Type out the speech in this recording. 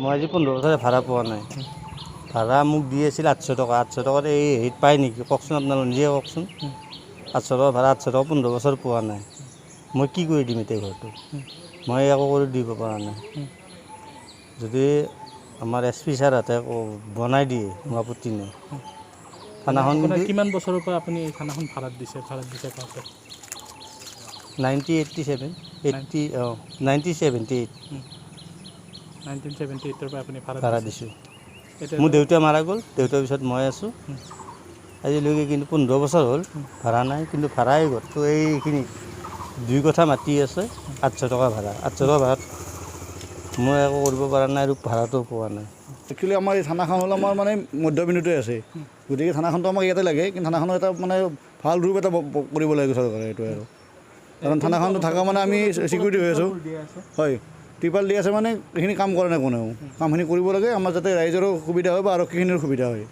মই আজি 15 বছৰে ভাড়া পোৱা নাই। ভাড়া মোক দি আছিল 800 টকা। 800 টকাত এই হেৰিত পায় নেকি কওকচোন, আপোনালোকে নিজে কওকচোন। 800 টকা ভাড়া, 800 টকা 15 বছৰ পোৱা নাই। মই কি কৰি দিম এতিয়া ঘৰটো? মই একো কৰি দিব পৰা নাই। যদি আমাৰ SP ছাৰহঁতে বনাই দিয়ে মোৰ আপত্তি নাই। থানাখন কিমান বছৰৰ পৰা আপুনি এই থানাখন ভাড়াত দিছে কওঁতে? 1978 1978 1978 পৰা আপুনি ভাড়া দিছোঁ। মোৰ দেউতা মাৰা গ'ল, দেউতাৰ পিছত মই আছোঁ। আজিলৈকে কিন্তু 15 বছৰ হ'ল ভাড়া নাই, কিন্তু ভাড়াই ঘৰটো এইখিনি 2 কঠা মাটি আছে, 800 টকা ভাড়া। 800 টকা ভাড়াত মই একো কৰিব পৰা নাই আৰু ভাড়াটো পোৱা নাই। একচুৱেলি আমাৰ এই থানাখন হ'ল আমাৰ মানে মধ্যবিন্দুতে আছে, গতিকে থানাখনটো আমাক ইয়াতে লাগে, কিন্তু থানাখনৰ এটা মানে ভাল ৰূপ এটা কৰিব লাগে চৰকাৰে এইটোৱে আৰু। কাৰণ থানাখনটো থকা মানে আমি চিকিউৰিটি হৈ আছোঁ। হয়, ত্ৰিপাল দি আছে মানে এইখিনি কাম কৰা নাই কোনেও। কামখিনি কৰিব লাগে আমাৰ যাতে ৰাইজৰো সুবিধা হয় বা আৰক্ষীখিনিৰো সুবিধা হয়।